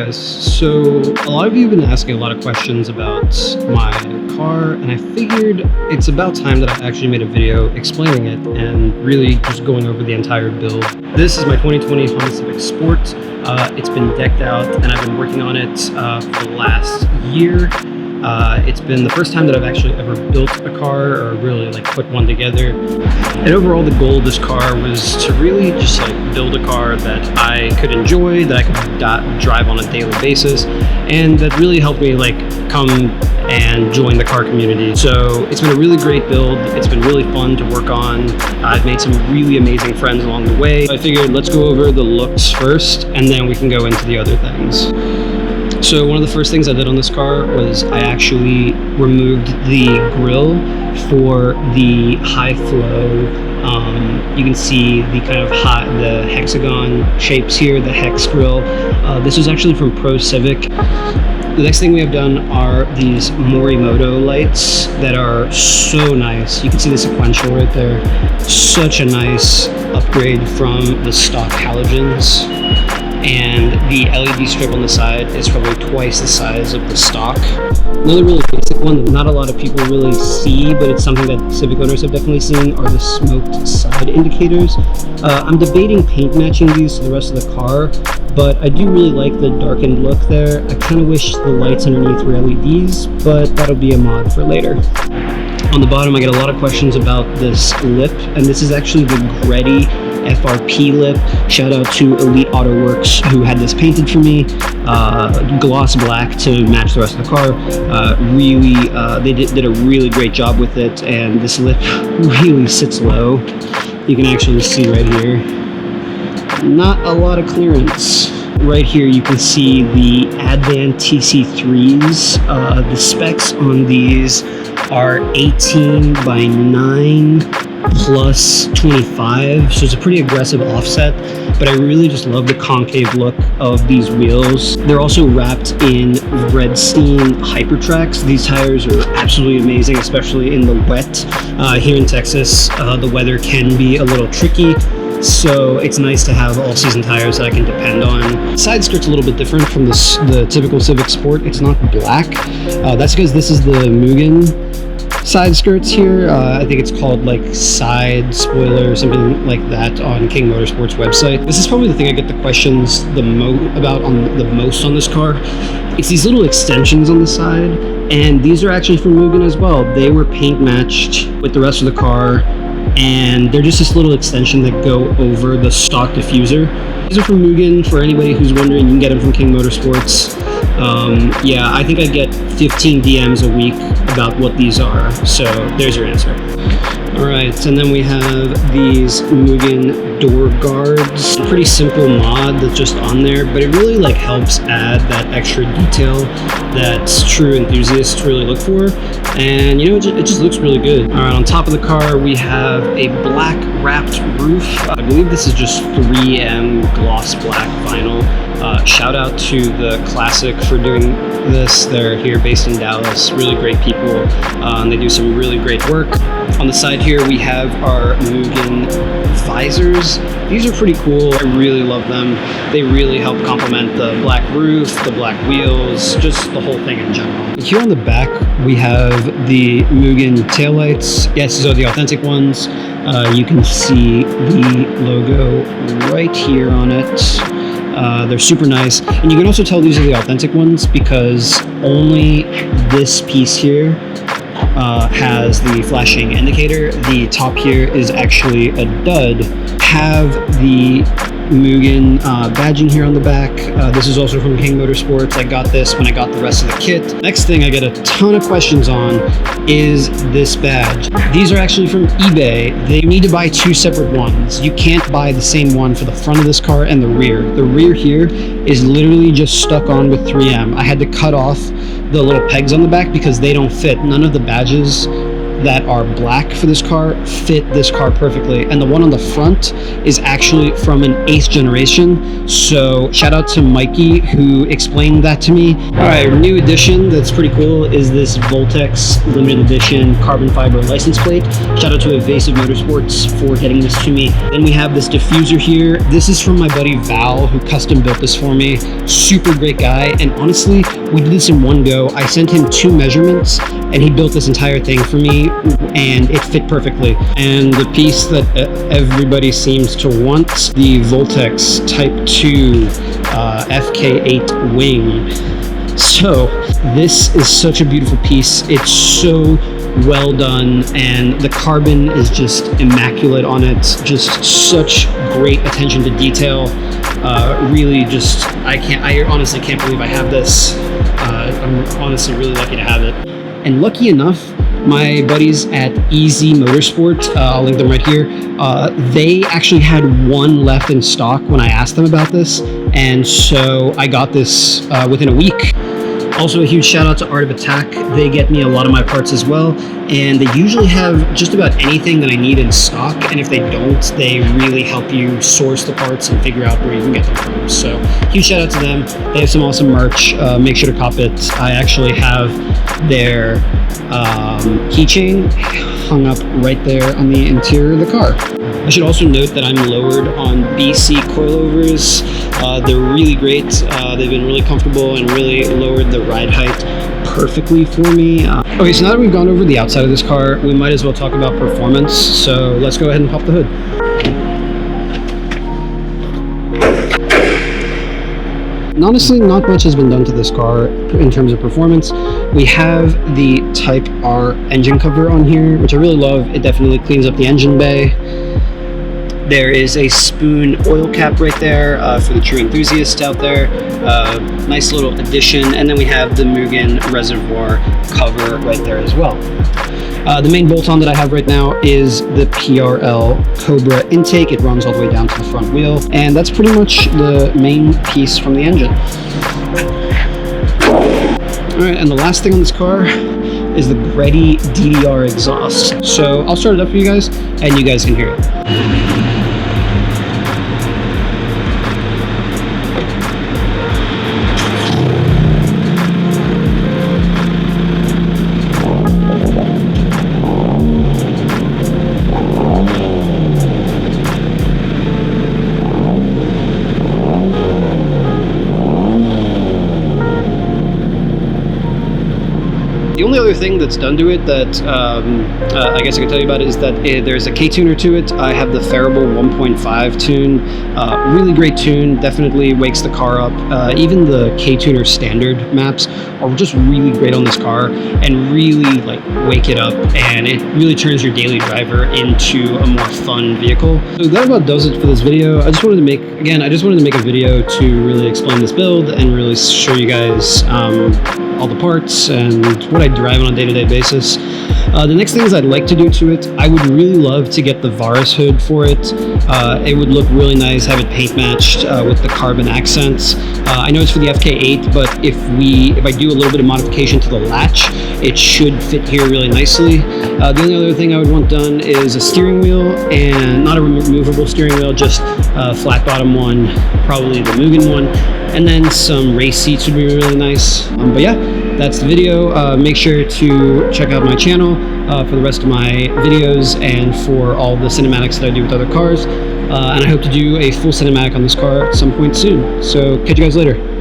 guys, so a lot of you have been asking a lot of questions about my car, and I figured it's about time that I actually made a video explaining it and really just going over the entire build. This is my 2020 Honda Civic Sport. It's been decked out and I've been working on it for the last year. It's been the first time that I've actually ever built a car or really like put one together. And overall the goal of this car was to really just like build a car that I could enjoy, that I could drive on a daily basis, and that really helped me like come and join the car community. So it's been a really great build. It's been really fun to work on. I've made some really amazing friends along the way. I figured let's go over the looks first and then we can go into the other things. So one of the first things I did on this car was I actually removed the grille for the high flow. You can see the kind of the hexagon shapes here, the hex grille. This was actually from ProCivic. The next thing we have done are these Morimoto lights that are so nice. You can see the sequential right there. Such a nice upgrade from the stock halogens. And the LED strip on the side is probably twice the size of the stock. Another really basic one that not a lot of people really see, but it's something that Civic owners have definitely seen, are the smoked side indicators. I'm debating paint matching these to the rest of the car, but I do really like the darkened look there. I kind of wish the lights underneath were LEDs, but that'll be a mod for later. On the bottom, I get a lot of questions about this lip, and this is actually the Greddy FRP lip. Shout out to Elite Auto Works who had this painted for me. Gloss black to match the rest of the car. They did a really great job with it, and this lip really sits low. You can actually see right here. Not a lot of clearance. Right here you can see the Advan TCiiis. The specs on these are 18 by 9 plus 25, so it's a pretty aggressive offset, but I really just love the concave look of these wheels. They're also wrapped in Redstein Hypertrax. These tires are absolutely amazing, especially in the wet. Here in Texas, the weather can be a little tricky, so it's nice to have all-season tires that I can depend on. Side skirt's a little bit different from the typical Civic Sport. It's not black. That's because this is the Mugen side skirts here. I think it's called like side spoiler or something like that on King Motorsport's website. This is probably the thing I get the questions the most on this car. It's these little extensions on the side, and these are actually from Mugen as well. They were paint matched with the rest of the car, and they're just this little extension that go over the stock diffuser. These are from Mugen. For anybody who's wondering, you can get them from King Motorsports. Yeah, I think I get 15 DMs a week about what these are, so there's your answer. Alright, and then we have these Mugen door guards. Pretty simple mod that's just on there, but it really like helps add that extra detail that true enthusiasts really look for, and you know, it just looks really good. Alright, on top of the car we have a black wrapped roof. I believe this is just 3M gloss black vinyl. Shout out to the Classic for doing this. They're here based in Dallas. Really great people, and they do some really great work. On the side here we have our Mugen visors. These are pretty cool. I really love them. They really help complement the black roof, the black wheels, just the whole thing in general. Here on the back we have the Mugen taillights. Yes, these are the authentic ones. You can see the logo right here on it. They're super nice, and you can also tell these are the authentic ones because only this piece here has the flashing indicator. The top here is actually a dud. Have the Mugen badging here on the back. This is also from King Motorsports. I got this when I got the rest of the kit. Next thing I get a ton of questions on is this badge. These are actually from eBay. They need to buy two separate ones. You can't buy the same one for the front of this car and the rear. The rear here is literally just stuck on with 3M. I had to cut off the little pegs on the back because they don't fit. None of the badges that are black for this car fit this car perfectly, and the one on the front is actually from an 8th generation. So shout out to Mikey who explained that to me. All right, new addition that's pretty cool is this Voltex limited edition carbon fiber license plate. Shout out to Evasive Motorsports for getting this to me. Then we have this diffuser here. This is from my buddy Val who custom built this for me. Super great guy, and honestly, we did this in one go. I sent him 2 measurements and he built this entire thing for me, and it fit perfectly. And the piece that everybody seems to want, the Voltex Type 2 FK8 wing. So this is such a beautiful piece. It's so well done, and the carbon is just immaculate on it. Just such great attention to detail. Really just, I honestly can't believe I have this. I'm honestly really lucky to have it. And lucky enough, my buddies at Easy Motorsport, I'll link them right here, they actually had 1 left in stock when I asked them about this, and so I got this within a week. Also, a huge shout out to Art of Attack. They get me a lot of my parts as well, and they usually have just about anything that I need in stock, and if they don't, they really help you source the parts and figure out where you can get them from. So huge shout out to them. They have some awesome merch. Make sure to cop it. I actually have their keychain hung up right there on the interior of the car. I should also note that I'm lowered on BC coilovers. They're really great. They've been really comfortable and really lowered the ride height perfectly for me. Okay, so now that we've gone over the outside of this car, we might as well talk about performance. So let's go ahead and pop the hood. And honestly, not much has been done to this car in terms of performance. We have the Type R engine cover on here, which I really love. It definitely cleans up the engine bay. There is a spoon oil cap right there for the true enthusiast out there. Nice little addition. And then we have the Mugen reservoir cover right there as well. The main bolt-on that I have right now is the PRL Cobra intake. It runs all the way down to the front wheel. And that's pretty much the main piece from the engine. All right, and the last thing on this car is the Greddy DDR exhaust. So I'll start it up for you guys, and you guys can hear it. The only other thing that's done to it that I guess I can tell you about is that there's a KTuner to it. I have the Farible 1.5 tune. Really great tune, definitely wakes the car up. Even the KTuner standard maps are just really great on this car and really like wake it up, and it really turns your daily driver into a more fun vehicle. So that about does it for this video. I just wanted to make a video to really explain this build and really show you guys all the parts and what I drive on a day-to-day basis. The next things I'd like to do to it, I would really love to get the Varus hood for it. It would look really nice, have it paint matched with the carbon accents. I know it's for the FK8, but if I do a little bit of modification to the latch, it should fit here really nicely. The only other thing I would want done is a steering wheel, and not a removable steering wheel, just a flat bottom one, probably the Mugen one, and then some race seats would be really nice. But yeah, that's the video. Make sure to check out my channel for the rest of my videos and for all the cinematics that I do with other cars. And I hope to do a full cinematic on this car at some point soon. So catch you guys later.